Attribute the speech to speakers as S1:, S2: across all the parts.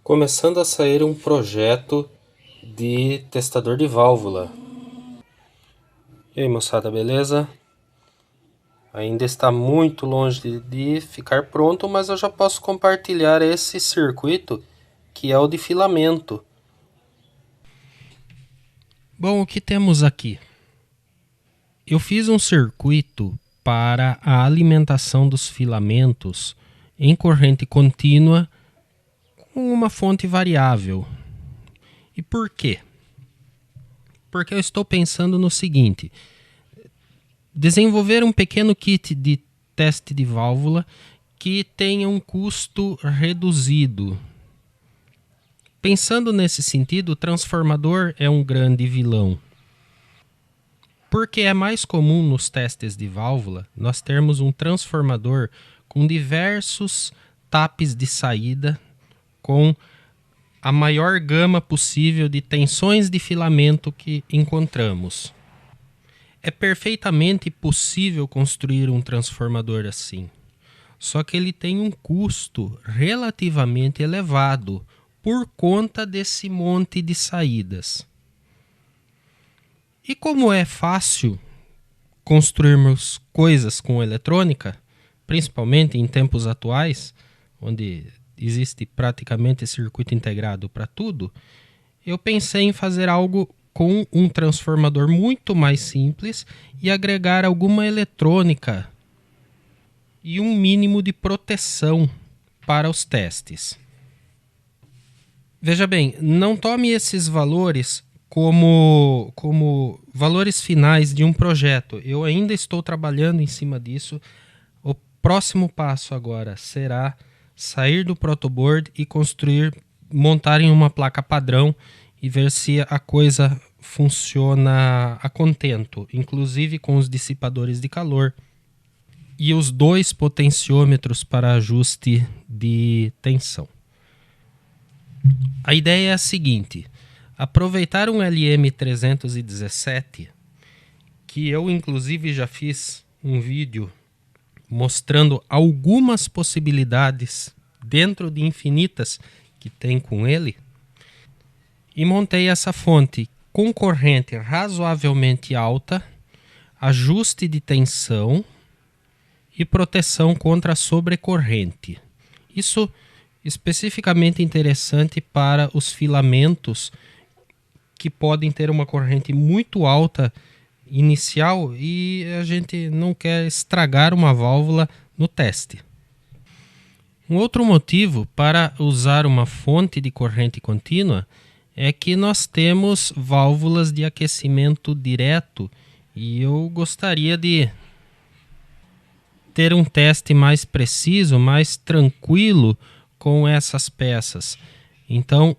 S1: Começando a sair um projeto de testador de válvula. E aí, moçada, beleza? Ainda está muito longe de ficar pronto, mas eu já posso compartilhar esse circuito que é o de filamento. Bom, o que temos aqui? Eu fiz um circuito para a alimentação dos filamentos em corrente contínua com uma fonte variável. E por quê? Porque eu estou pensando no seguinte: desenvolver um pequeno kit de teste de válvula que tenha um custo reduzido. Pensando nesse sentido, o transformador é um grande vilão. Porque é mais comum nos testes de válvula nós termos um transformador com diversos tapes de saída, com a maior gama possível de tensões de filamento que encontramos. É perfeitamente possível construir um transformador assim, só que ele tem um custo relativamente elevado por conta desse monte de saídas. E como é fácil construirmos coisas com eletrônica, principalmente em tempos atuais, onde existe praticamente circuito integrado para tudo, eu pensei em fazer algo com um transformador muito mais simples e agregar alguma eletrônica e um mínimo de proteção para os testes. Veja bem, não tome esses valores como valores finais de um projeto. Eu ainda estou trabalhando em cima disso. O próximo passo agora será sair do protoboard e montar em uma placa padrão e ver se a coisa funciona a contento, inclusive com os dissipadores de calor e os 2 potenciômetros para ajuste de tensão. A ideia é a seguinte: aproveitar um LM317, que eu inclusive já fiz um vídeo mostrando algumas possibilidades dentro de infinitas que tem com ele, e montei essa fonte com corrente razoavelmente alta, ajuste de tensão e proteção contra a sobrecorrente. Isso especificamente interessante para os filamentos que podem ter uma corrente muito alta inicial e a gente não quer estragar uma válvula no teste. Um outro motivo para usar uma fonte de corrente contínua é que nós temos válvulas de aquecimento direto e eu gostaria de ter um teste mais preciso, mais tranquilo com essas peças. Então,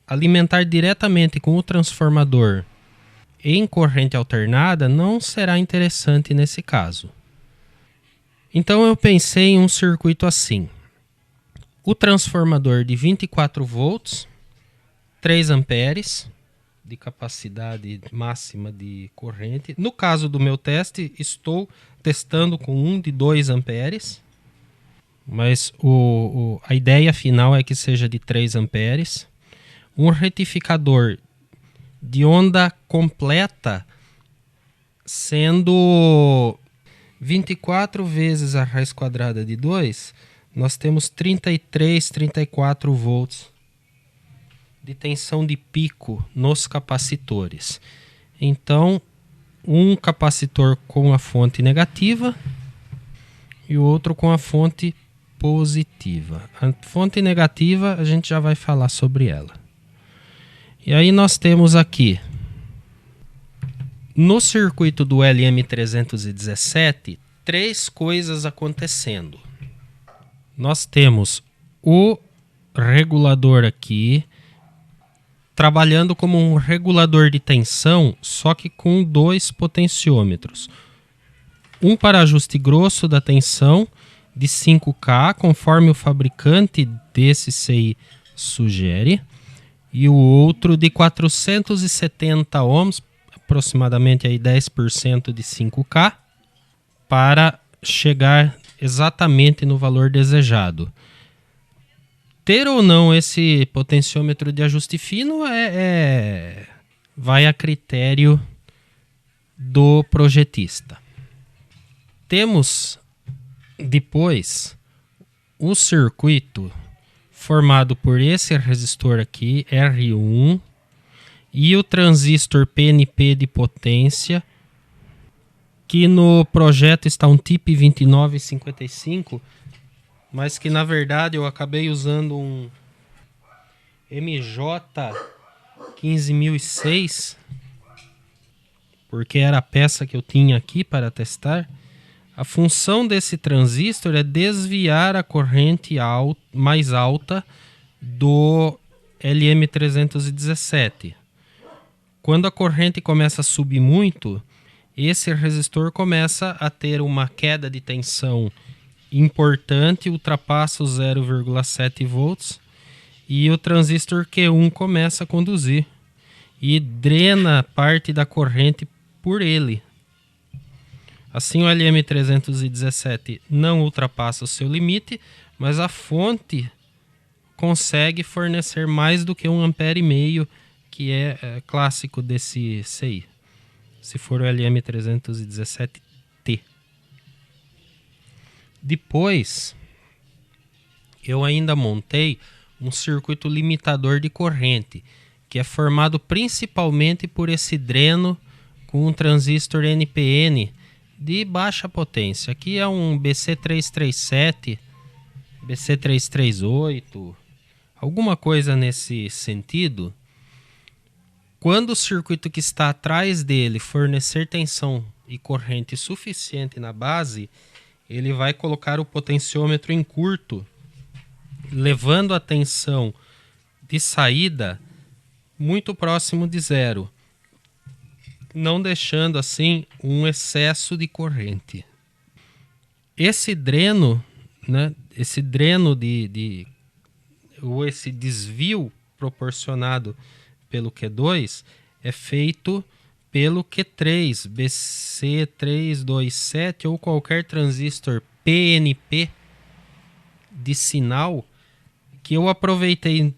S1: alimentar diretamente com o transformador em corrente alternada não será interessante nesse caso. Então eu pensei em um circuito assim: o transformador de 24 volts, 3 amperes de capacidade máxima de corrente. No caso do meu teste, estou testando com um de 2 amperes, mas a ideia final é que seja de 3 amperes. Um retificador de onda completa, sendo 24 vezes a raiz quadrada de 2, nós temos 33, 34 volts de tensão de pico nos capacitores. Então, um capacitor com a fonte negativa e o outro com a fonte positiva. A fonte negativa a gente já vai falar sobre ela. E aí nós temos aqui, no circuito do LM317, 3 coisas acontecendo. Nós temos o regulador aqui, trabalhando como um regulador de tensão, só que com 2 potenciômetros. Um para ajuste grosso da tensão de 5K, conforme o fabricante desse CI sugere, e o outro de 470 ohms, aproximadamente aí 10% de 5K, para chegar exatamente no valor desejado. ter ou não esse potenciômetro de ajuste fino vai a critério do projetista. Temos depois o circuito formado por esse resistor aqui, R1, e o transistor PNP de potência, que no projeto está um TIP 2955, mas que na verdade eu acabei usando um MJ 15006, porque era a peça que eu tinha aqui para testar. A função desse transistor é desviar a corrente mais alta do LM317. Quando a corrente começa a subir muito, esse resistor começa a ter uma queda de tensão importante, ultrapassa os 0,7 volts, e o transistor Q1 começa a conduzir e drena parte da corrente por ele. Assim, o LM317 não ultrapassa o seu limite, mas a fonte consegue fornecer mais do que 1,5 ampere, que é clássico desse CI, se for o LM317T. Depois, eu ainda montei um circuito limitador de corrente, que é formado principalmente por esse dreno com um transistor NPN de baixa potência. Aqui é um BC337, BC338, alguma coisa nesse sentido. Quando o circuito que está atrás dele fornecer tensão e corrente suficiente na base, ele vai colocar o potenciômetro em curto, levando a tensão de saída muito próximo de zero, não deixando assim um excesso de corrente. Esse dreno, né, esse desvio proporcionado pelo Q2 é feito pelo Q3, BC327 ou qualquer transistor PNP de sinal, que eu aproveitei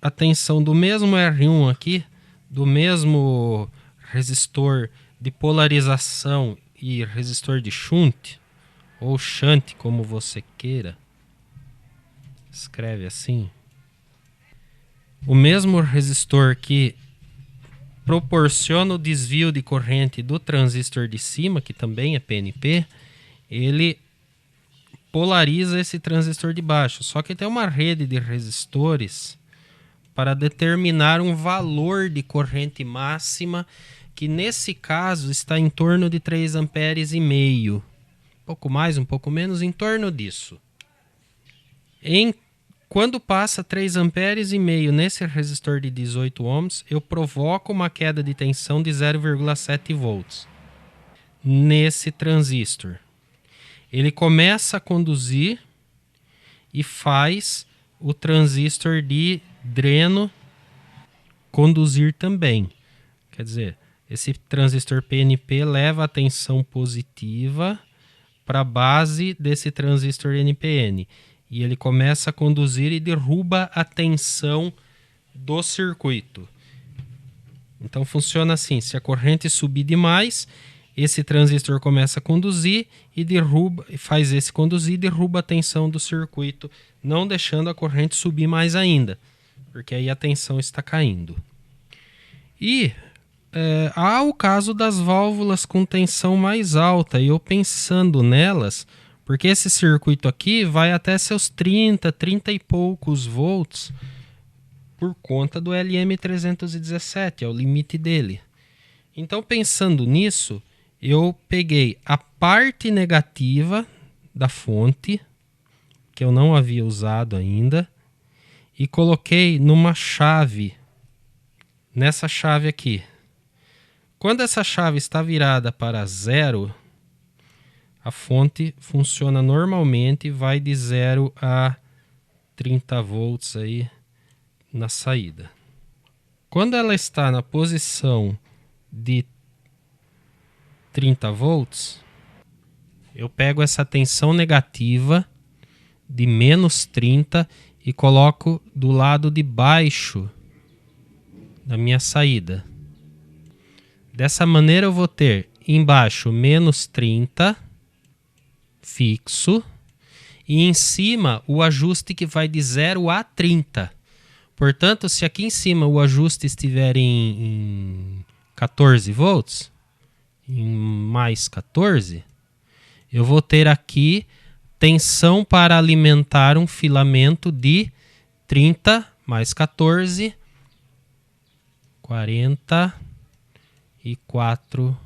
S1: a tensão do mesmo R1 aqui, do mesmo resistor de polarização e resistor de shunt, ou shunt, como você queira, escreve assim. O mesmo resistor que proporciona o desvio de corrente do transistor de cima, que também é PNP, ele polariza esse transistor de baixo. Só que tem uma rede de resistores para determinar um valor de corrente máxima, que nesse caso está em torno de 3,5 amperes. Um pouco mais, um pouco menos, em torno disso. Quando passa 3,5 amperes nesse resistor de 18 ohms, eu provoco uma queda de tensão de 0,7 volts nesse transistor. Ele começa a conduzir e faz o transistor de dreno conduzir também. Quer dizer, esse transistor PNP leva a tensão positiva para a base desse transistor NPN. E ele começa a conduzir e derruba a tensão do circuito. Então funciona assim: se a corrente subir demais, esse transistor começa a conduzir e faz esse conduzir e derruba a tensão do circuito, não deixando a corrente subir mais ainda, porque aí a tensão está caindo. E há o caso das válvulas com tensão mais alta, e eu pensando nelas, porque esse circuito aqui vai até seus 30 e poucos volts por conta do LM317, é o limite dele. Então, pensando nisso, eu peguei a parte negativa da fonte, que eu não havia usado ainda, e coloquei numa chave, nessa chave aqui. Quando essa chave está virada para zero, a fonte funciona normalmente e vai de 0 a 30 volts aí na saída. Quando ela está na posição de 30 volts, eu pego essa tensão negativa de menos 30 e coloco do lado de baixo da minha saída. Dessa maneira eu vou ter embaixo menos 30 fixo e em cima o ajuste que vai de 0 a 30. Portanto, se aqui em cima o ajuste estiver em 14 volts, em mais 14, eu vou ter aqui tensão para alimentar um filamento de 30 mais 14, 44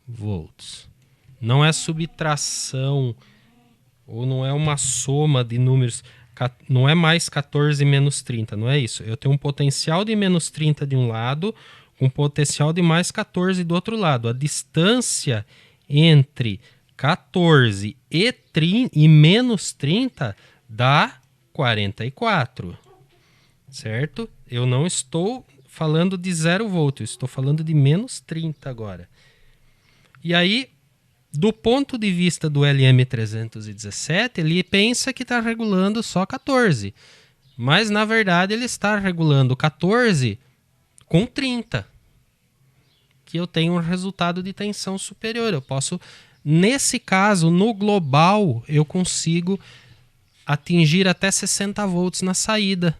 S1: volts. Não é subtração ou não é uma soma de números, não é mais 14 menos 30, não é isso. Eu tenho um potencial de menos 30 de um lado, com potencial de mais 14 do outro lado. A distância entre 14 e menos 30 dá 44, certo? Eu não estou falando de 0 volt, eu estou falando de menos 30 agora. E aí, do ponto de vista do LM317, ele pensa que está regulando só 14, mas na verdade ele está regulando 14 com 30, que eu tenho um resultado de tensão superior. Eu posso, nesse caso, no global, eu consigo atingir até 60 volts na saída.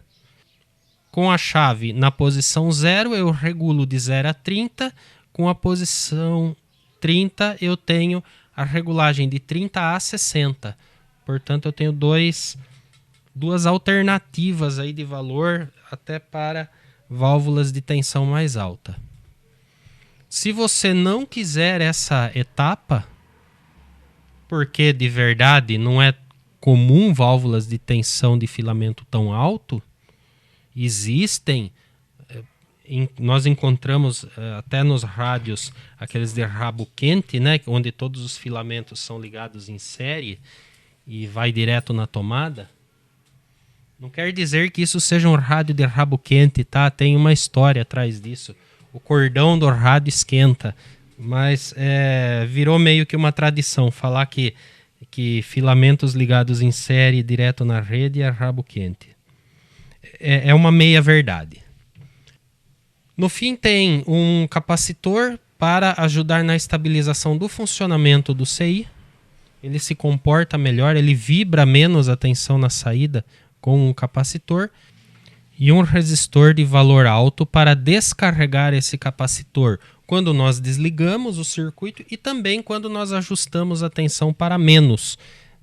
S1: Com a chave na posição 0, eu regulo de 0 a 30. Com a posição 30, eu tenho a regulagem de 30 a 60. Portanto, eu tenho duas alternativas aí de valor até para válvulas de tensão mais alta. Se você não quiser essa etapa, porque de verdade não é comum válvulas de tensão de filamento tão alto, existem, nós encontramos até nos rádios aqueles de rabo quente, né, onde todos os filamentos são ligados em série e vai direto na tomada. Não quer dizer que isso seja um rádio de rabo quente, tá? Tem uma história atrás disso. O cordão do rádio esquenta, mas virou meio que uma tradição falar que filamentos ligados em série direto na rede é rabo quente. É uma meia verdade. No fim tem um capacitor para ajudar na estabilização do funcionamento do CI. Ele se comporta melhor, ele vibra menos a tensão na saída com o capacitor. E um resistor de valor alto para descarregar esse capacitor quando nós desligamos o circuito e também quando nós ajustamos a tensão para menos.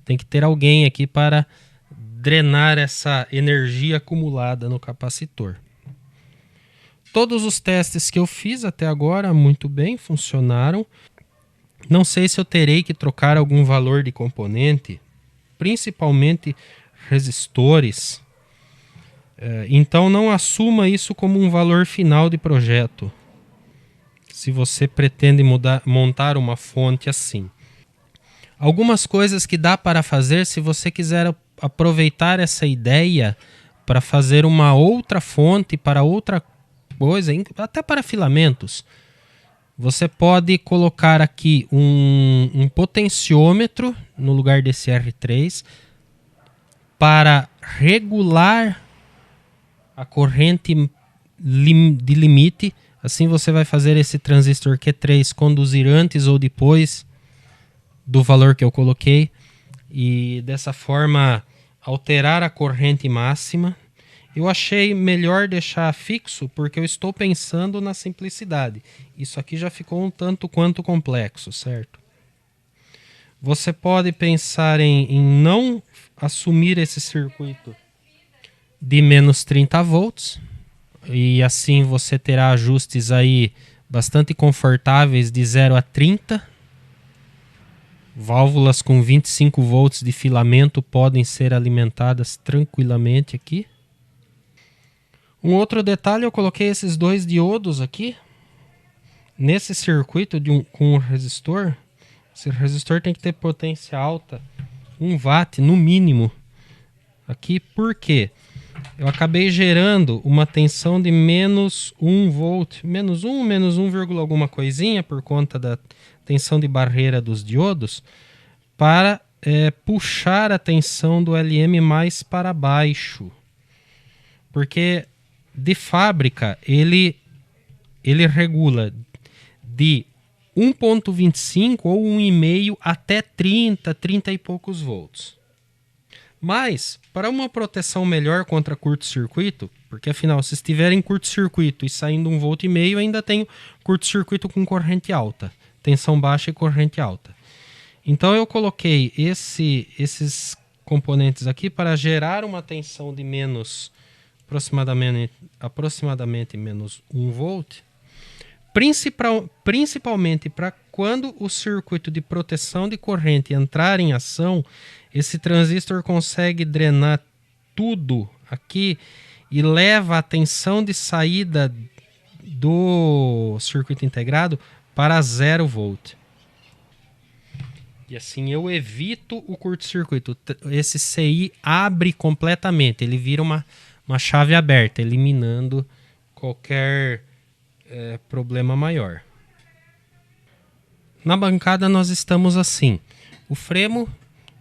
S1: Tem que ter alguém aqui para drenar essa energia acumulada no capacitor. Todos os testes que eu fiz até agora, muito bem, funcionaram. Não sei se eu terei que trocar algum valor de componente, principalmente resistores. Então não assuma isso como um valor final de projeto, se você pretende montar uma fonte assim. Algumas coisas que dá para fazer se você quiser aproveitar essa ideia para fazer uma outra fonte para outra coisa, até para filamentos. Você pode colocar aqui um potenciômetro no lugar desse R3 para regular a corrente de limite. Assim você vai fazer esse transistor Q3 conduzir antes ou depois do valor que eu coloquei e dessa forma alterar a corrente máxima. Eu achei melhor deixar fixo porque eu estou pensando na simplicidade. Isso aqui já ficou um tanto quanto complexo, certo? Você pode pensar em não assumir esse circuito de menos 30 volts e assim você terá ajustes aí bastante confortáveis de 0 a 30. Válvulas com 25 volts de filamento podem ser alimentadas tranquilamente aqui. Um outro detalhe, eu coloquei esses dois diodos aqui nesse circuito com um resistor. Esse resistor tem que ter potência alta, 1 watt no mínimo. Aqui, por quê? Eu acabei gerando uma tensão de menos 1 volt, menos 1, alguma coisinha por conta da tensão de barreira dos diodos, para puxar a tensão do LM mais para baixo. Porque de fábrica ele regula de 1.25 ou 1,5 até 30 e poucos volts. Mas, para uma proteção melhor contra curto-circuito, porque afinal, se estiver em curto-circuito e saindo 1,5 V, ainda tenho curto-circuito com corrente alta, tensão baixa e corrente alta. Então eu coloquei esses componentes aqui para gerar uma tensão de menos aproximadamente menos 1 volt, principalmente para quando o circuito de proteção de corrente entrar em ação, esse transistor consegue drenar tudo aqui e leva a tensão de saída do circuito integrado para 0 volt. E assim eu evito o curto-circuito. Esse CI abre completamente, ele vira uma chave aberta, eliminando qualquer problema maior. Na bancada nós estamos assim. O Fremo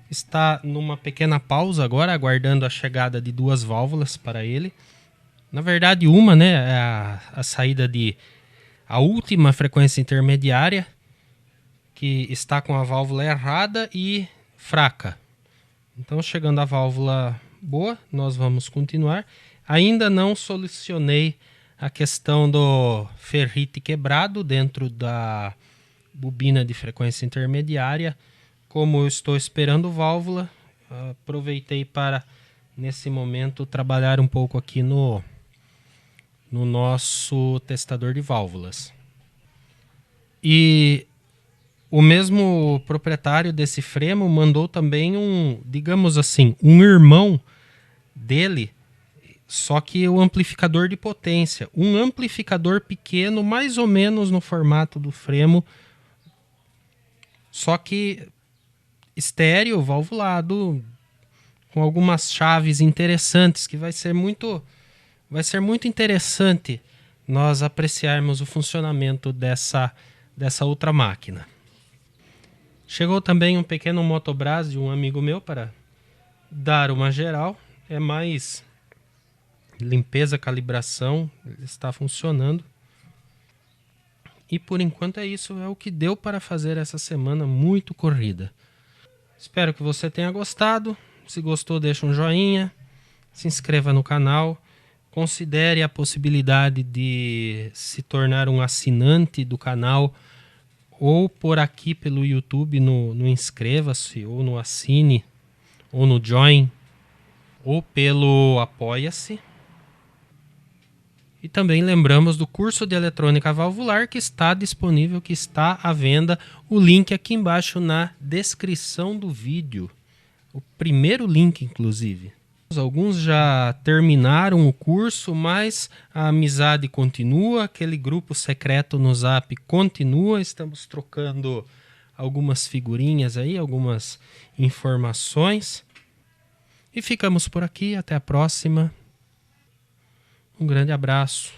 S1: está numa pequena pausa agora, aguardando a chegada de 2 válvulas para ele. Na verdade, uma, né, é a saída de a última frequência intermediária, que está com a válvula errada e fraca. Então, chegando a válvula boa, nós vamos continuar. Ainda não solucionei a questão do ferrite quebrado dentro da bobina de frequência intermediária. Como eu estou esperando válvula, aproveitei para, nesse momento, trabalhar um pouco aqui no nosso testador de válvulas. E o mesmo proprietário desse Fremo mandou também digamos assim, um irmão dele, só que o amplificador de potência. Um amplificador pequeno, mais ou menos no formato do Fremo, só que estéreo, valvulado, com algumas chaves interessantes, que vai ser muito interessante nós apreciarmos o funcionamento dessa outra máquina. Chegou também um pequeno Motobras de um amigo meu para dar uma geral. É mais limpeza, calibração, está funcionando. E por enquanto é isso, é o que deu para fazer essa semana muito corrida. Espero que você tenha gostado. Se gostou, deixa um joinha, se inscreva no canal, considere a possibilidade de se tornar um assinante do canal, ou por aqui pelo YouTube no inscreva-se, ou no assine, ou no join, ou pelo apoia-se. E também lembramos do curso de eletrônica valvular que está disponível, que está à venda. O link aqui embaixo na descrição do vídeo. O primeiro link, inclusive. Alguns já terminaram o curso, mas a amizade continua. Aquele grupo secreto no Zap continua. Estamos trocando algumas figurinhas aí, algumas informações. E ficamos por aqui. Até a próxima. Um grande abraço.